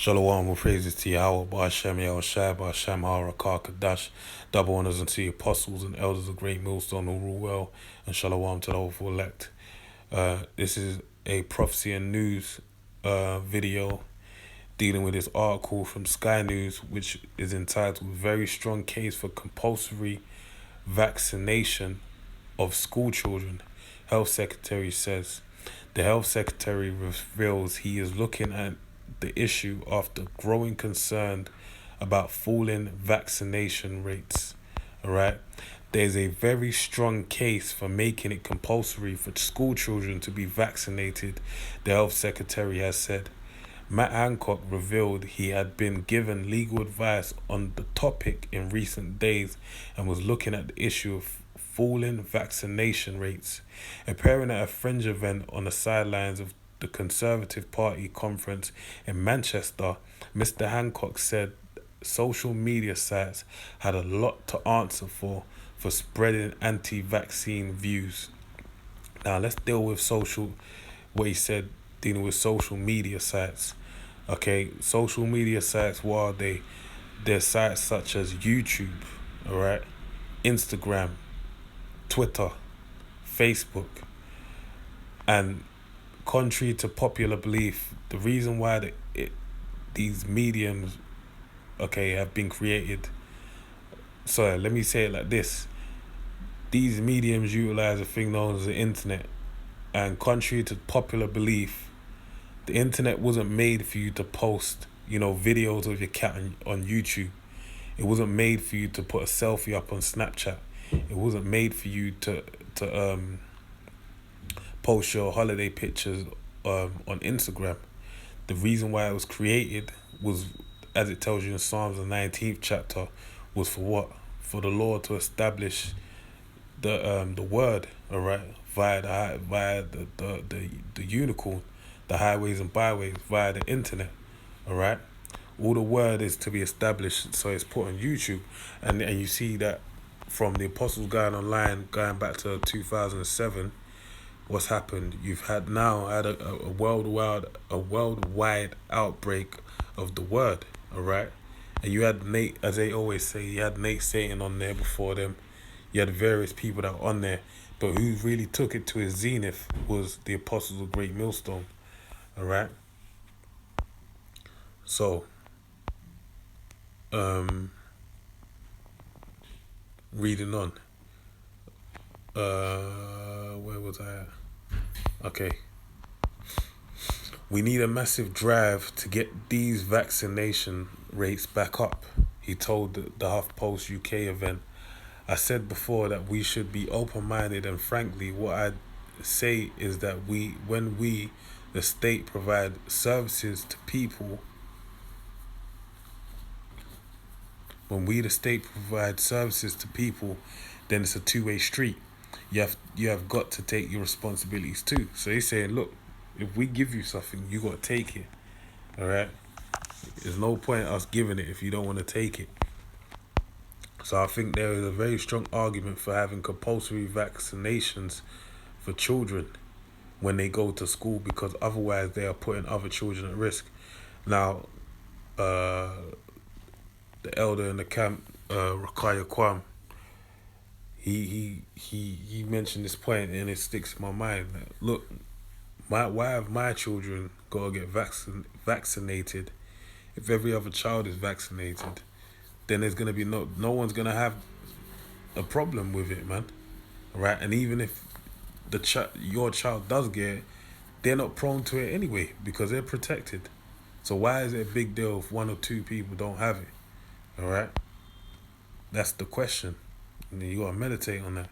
Shalom, with praises to Yahweh, Ba'ashem, Yahushua, Ba'ashem, Harakah, Kadash, double honors unto the apostles and elders of great millstone who rule well, and shalom to the hopeful elect. This is a prophecy and news video dealing with this article from Sky News, which is entitled Very Strong Case for Compulsory Vaccination of School Children. Health Secretary says. The Health Secretary reveals he is looking at the issue after growing concern about falling vaccination rates. Alright? There's a very strong case for making it compulsory for school children to be vaccinated, the Health Secretary has said. Matt Hancock revealed he had been given legal advice on the topic in recent days and was looking at the issue of falling vaccination rates. Appearing at a fringe event on the sidelines of the Conservative Party conference in Manchester, Mr. Hancock said social media sites had a lot to answer for spreading anti-vaccine views. Now let's deal with what he said, dealing with social media sites. Okay, social media sites, what are they? They're sites such as YouTube, alright, Instagram, Twitter, Facebook, and contrary to popular belief, the reason why these mediums, have been created. Sorry, let me say it like this: these mediums utilize a thing known as the internet, and contrary to popular belief, the internet wasn't made for you to post, videos of your cat on YouTube. It wasn't made for you to put a selfie up on Snapchat. It wasn't made for you to post your holiday pictures on Instagram. The reason why it was created was, as it tells you in Psalms the 19th chapter, was for what? For the Lord to establish the word, alright, via the unicorn, the highways and byways, via the internet, alright. All the word is to be established, so it's put on YouTube, and you see that from the apostles going online, going back to 2007. What's happened? You've had a worldwide outbreak of the word, alright? And you had Nate, as they always say, you had Nate Satan on there before them. You had various people that were on there, but who really took it to its zenith was the apostles of Great Millstone, alright? So, reading on. Where was I at? Okay. We need a massive drive to get these vaccination rates back up, he told the HuffPost UK event. I said before that we should be open-minded, and frankly, what I'd say is that when we, the state, provide services to people, then it's a two-way street. You have got to take your responsibilities too. So he's saying, look, if we give you something, you got to take it. All right? There's no point us giving it if you don't want to take it. So I think there is a very strong argument for having compulsory vaccinations for children when they go to school, because otherwise they are putting other children at risk. Now, the elder in the camp, Rakaya Kwam, he mentioned this point, and it sticks in my mind. Look, why have my children got to get vaccinated? If every other child is vaccinated, then there's gonna be no one's gonna have a problem with it, man. Right? And even if your child does get it, they're not prone to it anyway because they're protected. So why is it a big deal if one or two people don't have it? All right, that's the question. And you gotta meditate on that.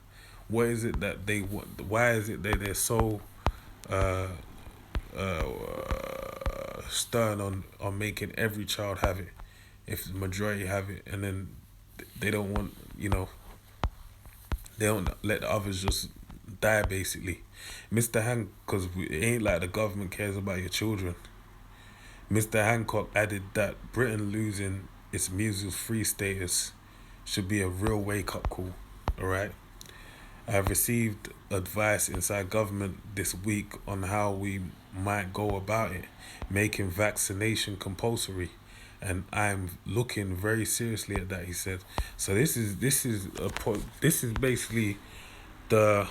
What is it that they want? Why is it that they're so stern on making every child have it? If the majority have it, and then they don't want, they don't let the others just die, basically. Mr. Hancock, because it ain't like the government cares about your children. Mr. Hancock added that Britain losing its measles-free status should be a real wake-up call, alright? I have received advice inside government this week on how we might go about it, making vaccination compulsory. And I'm looking very seriously at that. He said. So this is basically the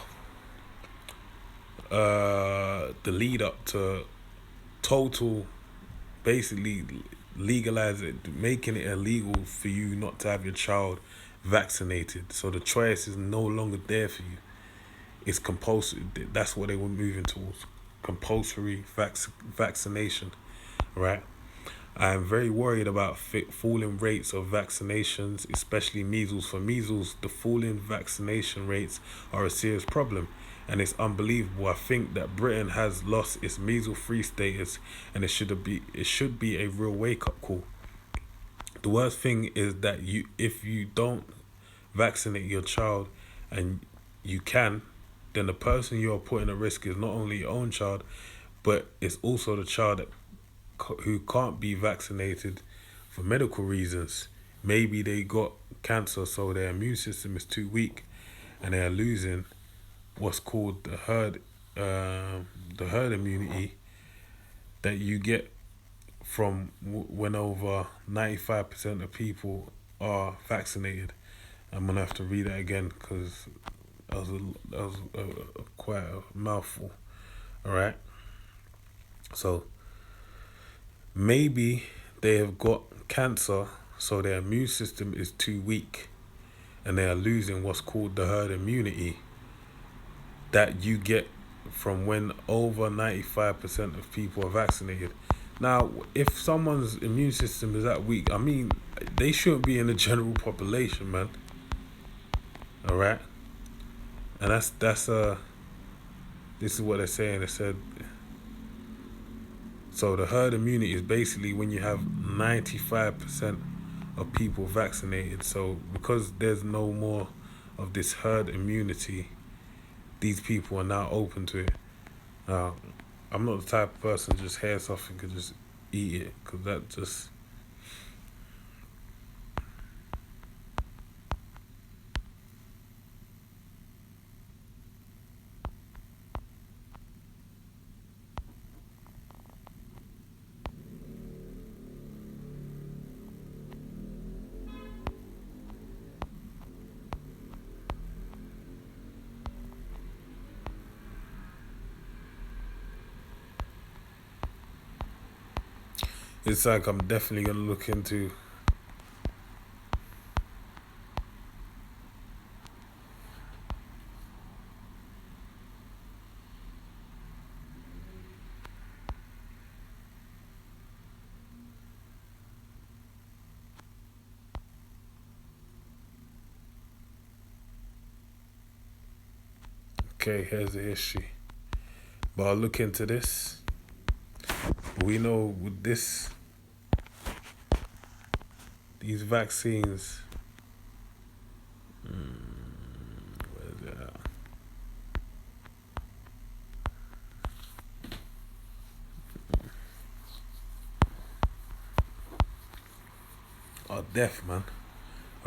the lead up to total, basically legalize it, making it illegal for you not to have your child vaccinated. So the choice is no longer there for you. It's compulsory. That's what they were moving towards. Compulsory vaccination, right? I am very worried about falling rates of vaccinations, especially measles. For measles, the falling vaccination rates are a serious problem, and it's unbelievable. I think that Britain has lost its measles-free status, and it should be a real wake-up call. The worst thing is that if you don't vaccinate your child, and you can, then the person you are putting at risk is not only your own child, but it's also the child who can't be vaccinated for medical reasons. Maybe they got cancer, so their immune system is too weak, and they are losing what's called the herd immunity that you get from when over 95% of people are vaccinated. I'm gonna have to read that again because that was quite a mouthful. All right, so maybe they have got cancer, so their immune system is too weak, and they are losing what's called the herd immunity that you get from when over 95% of people are vaccinated. Now, if someone's immune system is that weak, I mean, they shouldn't be in the general population, man. All right, and this is what they're saying. They said, so the herd immunity is basically when you have 95% of people vaccinated. So because there's no more of this herd immunity, these people are now open to it. Now, I'm not the type of person to just hear something and just eat it, because that just... It's like I'm definitely going to look into... Okay, here's the history. But I'll look into this. We know with these vaccines... where's it at? Are deaf, man.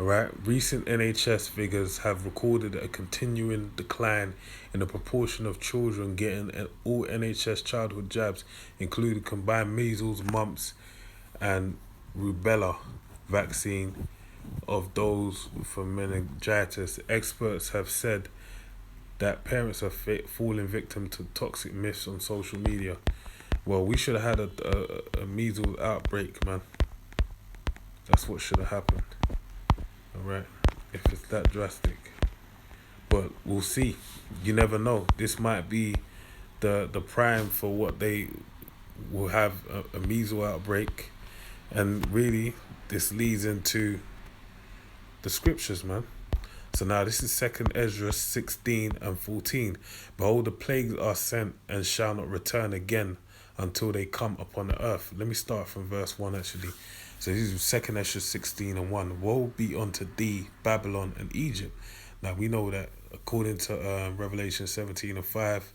Alright, recent NHS figures have recorded a continuing decline in the proportion of children getting all NHS childhood jabs, including combined measles, mumps, and rubella vaccine of those for meningitis. Experts have said that parents are falling victim to toxic myths on social media. Well, we should have had a measles outbreak, man. That's what should have happened. Alright, if it's that drastic. But we'll see. You never know. This might be the prime for what they will have a measles outbreak. And really, this leads into the scriptures, man. So now this is 2nd Ezra 16 and 14. Behold, the plagues are sent and shall not return again until they come upon the earth. Let me start from verse 1 actually. So this is 2nd Ezra 16 and 1. Woe be unto thee, Babylon and Egypt. Now we know that according to Revelation 17 and 5,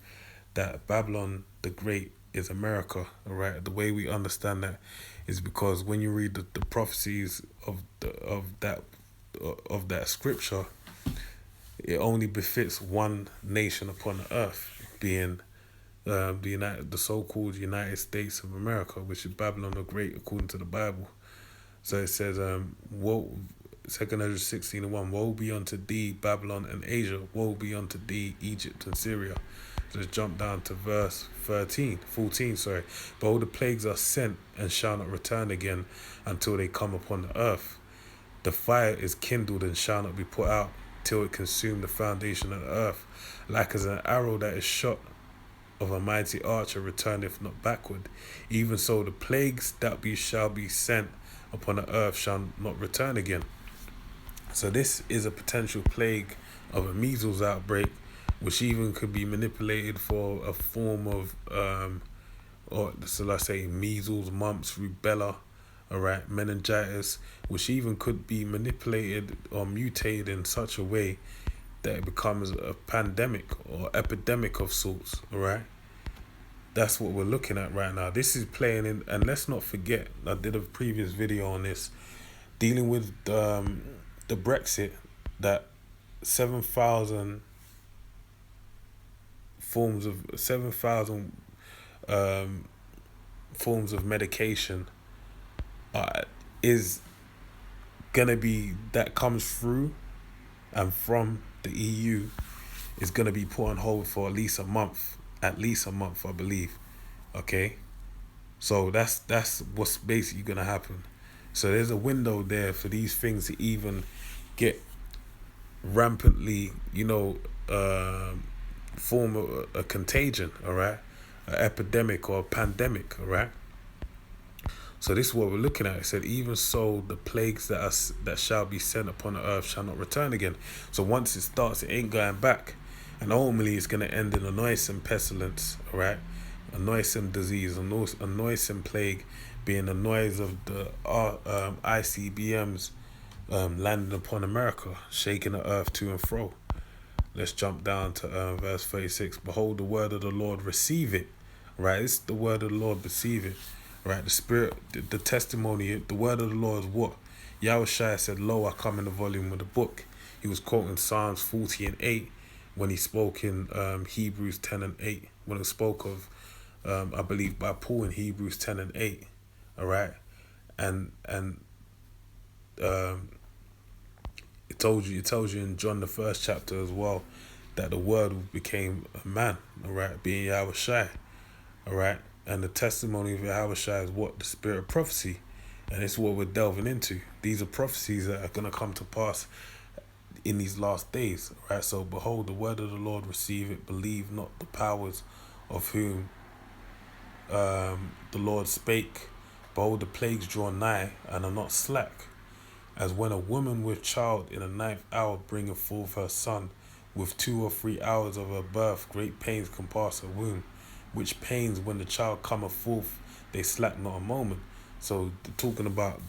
that Babylon the Great is America. All right. The way we understand that is because when you read the prophecies of that scripture, it only befits one nation upon the earth, being the so-called United States of America, which is Babylon the Great, according to the Bible. So it says, woe, 2 Esdras 16:1, woe be unto thee, Babylon and Asia, woe be unto thee, Egypt and Syria. Just jump down to verse 14, sorry. Behold, the plagues are sent and shall not return again until they come upon the earth. The fire is kindled and shall not be put out till it consume the foundation of the earth. Like as an arrow that is shot of a mighty archer returneth not backward, even so the plagues that shall be sent upon the earth shall not return again. So this is a potential plague of a measles outbreak, which even could be manipulated for a form of, or so let's say measles, mumps, rubella, all right, meningitis, which even could be manipulated or mutated in such a way that it becomes a pandemic or epidemic of sorts, all right? That's what we're looking at right now. This is playing in, and let's not forget, I did a previous video on this, dealing with the Brexit, that 7,000 forms of medication is gonna be, that comes through and from the EU, is gonna be put on hold for at least a month, I believe. Okay, so that's what's basically gonna happen. So there's a window there for these things to even get rampantly, form a contagion, all right, an epidemic or a pandemic, all right. So this is what we're looking at. It said, even so, the plagues that shall be sent upon the earth shall not return again. So once it starts, it ain't going back, and ultimately it's going to end in a noisome pestilence, all right, a noisome disease, a noisome plague, being the noise of the ICBMs landing upon America, shaking the earth to and fro. Let's jump down to verse 36. Behold, the word of the Lord, receive it. Right, it's the word of the Lord, receive it. Right, the spirit, the testimony, the word of the Lord is what? Yahushua said, lo, I come in the volume of the book. He was quoting Psalms 40:8 when he spoke in Hebrews 10:8. When it spoke of, I believe, by Paul in Hebrews 10:8. All right, and it tells you in John the 1st chapter as well that the Word became a man. All right, being Yahushua. All right, and the testimony of Yahushua is what? The spirit of prophecy, and it's what we're delving into. These are prophecies that are gonna come to pass in these last days. All right, so behold, the word of the Lord, receive it. Believe not the powers of whom the Lord spake. Behold, the plagues draw nigh and are not slack, as when a woman with child in the 9th hour bringeth forth her son, with 2 or 3 hours of her birth great pains compass her womb, which pains when the child cometh forth, they slack not a moment. So talking about